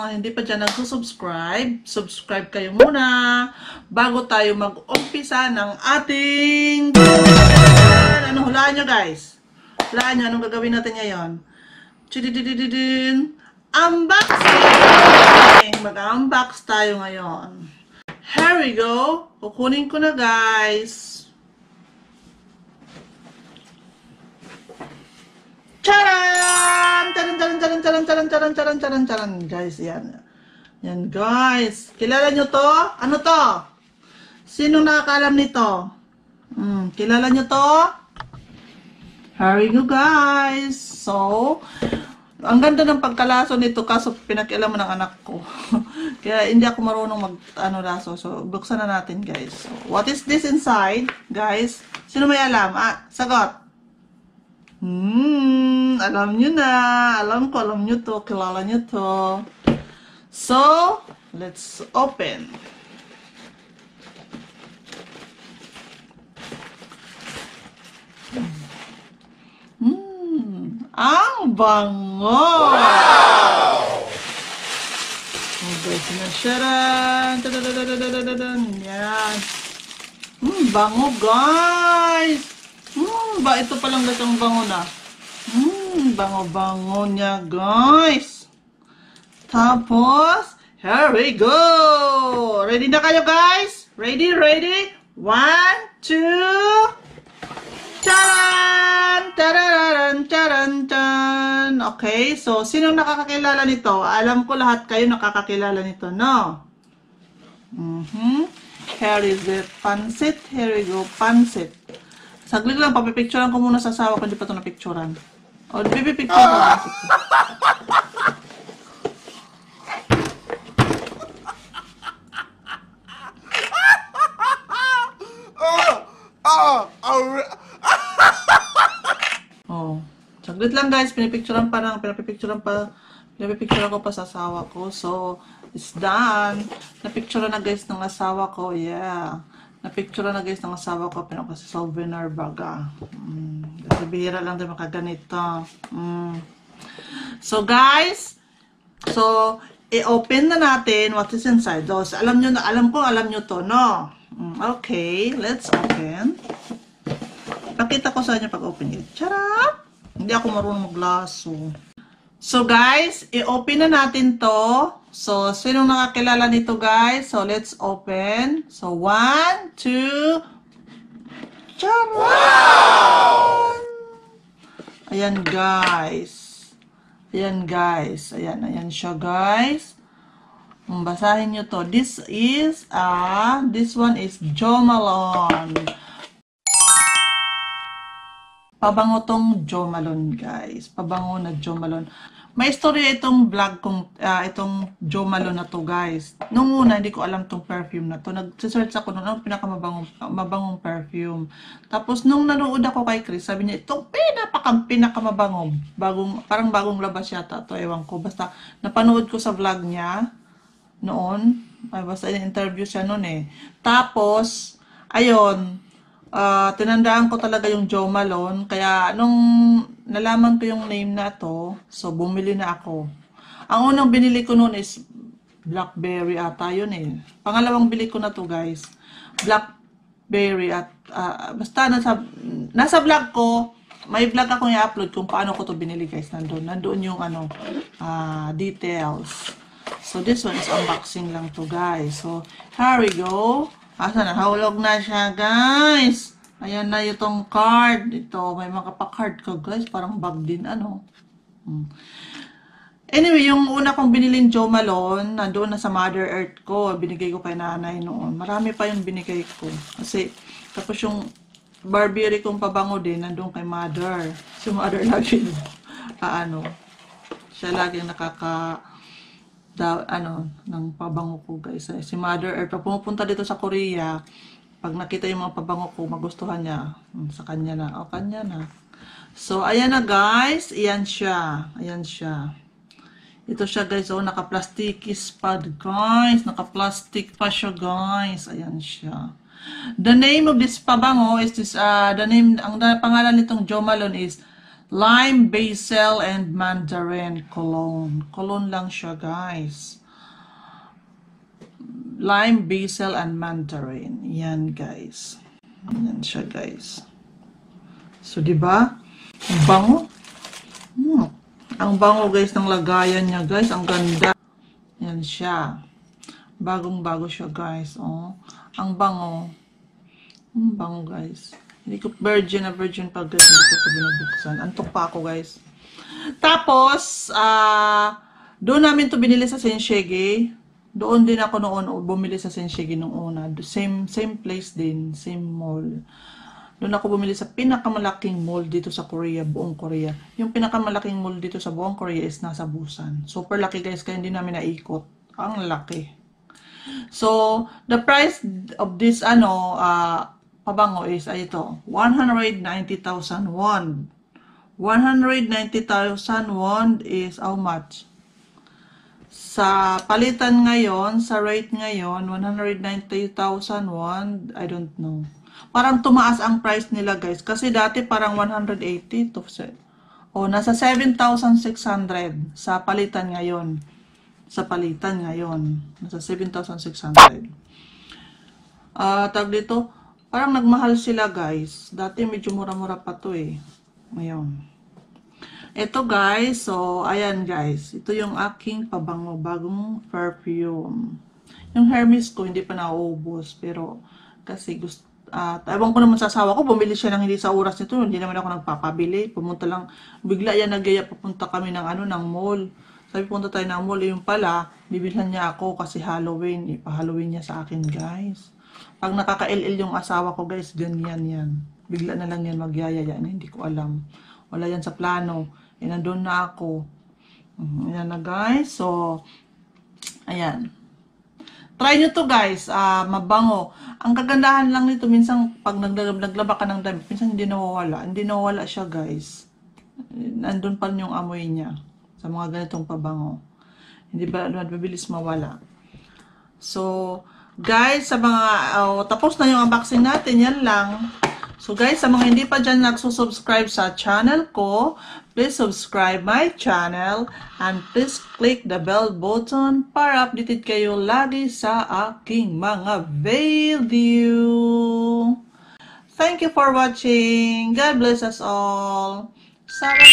mga hindi pa dyan nagsusubscribe, subscribe kayo muna bago tayo mag-umpisa ng ating... Ano, hulaan nyo guys? Hulaan nyo, anong gagawin natin ngayon? Chidididididin! Unboxing! Mag-unbox tayo ngayon. Here we go. Kukunin ko na guys. Charan! Charan! Guys, yan. Yan, guys. Kilala nyo to? Ano to? Sinong nakakalam nito? Kilala nyo to? Here we go, guys. So, ang ganda ng pagkalaso nito kaso pinakialam ng anak ko. Kaya hindi ako marunong laso. So, buksan na natin, guys. So, what is this inside, guys? Sino may alam? Sagot. Alam nyo na. Alam ko, alam nyo to. Kilala nyo to. So, let's open. Ang bango! Wow! Oh guys, sinasyaran. Yan. Bango guys! Ba, ito palang gatang bango na. Bango-bango niya, guys. Tapos, here we go. Ready na kayo, guys? Ready? 1, 2. Charan! Charan! Okay, so, sinong nakakakilala nito? Alam ko lahat kayo nakakakilala nito, no? Here is the pansit. Here we go, pansit. Saglit lang, papipicturean ko muna sa asawa ko, hindi pa ito napicturean. O, pipipicturean ko. Oh, saglit lang guys, pinipicturean ko pa sa asawa ko. So, it's done. Napicturean na guys ng asawa ko, yeah. Napicture na guys ng asawa ko, pinaka sa souvenir baga. Kasi bihira lang din makaganito. So guys, so i-open na natin what is inside. So, alam nyo na, alam nyo to, no? Okay, let's open. Pakita ko sa inyo pag open it. Charap! Hindi ako marunong maglaso. So guys, i-open na natin to. So, sinong nakakilala nito guys? So, let's open. So, 1, 2. Charan! Wow! Ayan guys. Ayan guys. Ayan siya guys. Basahin nyo to. This one is Jo Malone. Pabango tong Jo Malone guys. Pabango na Jo Malone. May istorya itong vlog kong, itong Jo Malone na to guys. Nung una, hindi ko alam tong perfume na to. Nag-search ako nung ano pinakamabangong perfume. Tapos nung nanood ako kay Chris, sabi niya, itong pinakamabangong. Parang bagong labas yata to, ewan ko. Basta napanood ko sa vlog niya noon. Ay, basta in-interview siya noon eh. Tapos, ayun, tinandaan ko talaga yung Jo Malone. Kaya nung nalaman ko yung name na to, so bumili na ako. Ang unang binili ko noon is Blackberry ata yun eh. Pangalawang bili ko na to guys, Blackberry at basta nasa vlog ko, may vlog akong i-upload kung paano ko to binili guys. Nandoon yung details. So this one is unboxing lang to guys. So here we go. Asa na, nahulog na siya guys. Ayan na itong card. Ito, may mga pa-card ko guys. Parang bag din, Anyway, yung una kong binilin Jo Malone, nandoon na sa Mother Earth ko. Binigay ko kay nanay noon. Marami pa yung binigay ko. Kasi, tapos yung Burberry kong pabango din, nandoon kay Mother. Si Mother lagi, siya lagi ng pabango ko guys. Si Mother Earth, pag pumupunta dito sa Korea, pag nakita yung mga pabango ko, magustuhan niya. Sa kanya na. O, kanya na. So, ayan na guys. Ayan siya. Ayan siya. Ito siya guys. O, naka-plastikis pa guys. Naka-plastic pa siya guys. Ayan siya. The name of this pabango is this, ang pangalan nitong Jo Malone is Lime, Basil, and Mandarin Cologne. Cologne lang siya guys. lime, basil, and mandarin. Yan, guys. Yan siya, guys. So, di ba? Ang bango. Ang bango, guys, ng lagayan niya, guys. Ang ganda. Yan siya. Bagong-bago siya, guys. Oh, ang bango. Ang bango, guys. Hindi ko virgin pa, guys. Hindi ko ito binubuksan. Antok pa ako, guys. Tapos, doon namin to binili sa Senshege. Doon din ako noon bumili sa Senshege nung una. Same place din. Same mall. Doon ako bumili sa pinakamalaking mall dito sa Korea, buong Korea. Yung pinakamalaking mall dito sa buong Korea is nasa Busan. Super laki, guys, kaya hindi namin naikot. Ang laki. So, the price of this, pabango is, ito, 190,000 won. 190,000 won is how much? Sa palitan ngayon, sa rate ngayon, 190,000 won, I don't know. Parang tumaas ang price nila, guys. Kasi dati parang 180 to nasa 7,600 sa palitan ngayon. Nasa 7,600. Tag dito, parang nagmahal sila, guys. Dati medyo mura-mura pa to eh. Ngayon. Ito, guys. So, ayan, guys. Ito yung aking pabango, bagong perfume. Yung Hermes ko, hindi pa nauubos. Pero, kasi gusto, ewan ko naman sa asawa ko, bumili siya ng hindi sa oras nito. Hindi naman ako nagpapabili. Pumunta lang, bigla yan nagaya, papunta kami ng ng mall. Sabi, punta tayo ng mall. Yung pala, bibilhan niya ako kasi Halloween. Ipa-Halloween niya sa akin, guys. Pag nakaka-LL yung asawa ko, guys, ganyan yan. Bigla na lang yan magyayaya. Hindi ko alam. Wala yan sa plano. Nandun na ako. Ayan na, guys. So, ayan. Try nyo to, guys. Mabango. Ang kagandahan lang nito, minsan pag naglaba ka ng damit, minsan hindi nawawala. Hindi nawawala siya, guys. Nandun pa rin yung amoy niya. Sa mga ganitong pabango. Hindi ba mabilis mawala. So, guys, sa mga, tapos na yung unboxing natin, yan lang. So, guys, sa mga hindi pa dyan nagsusubscribe sa channel ko, please subscribe my channel and please click the bell button para updated kayo lagi sa aking mga video. Thank you for watching. God bless us all. Sarang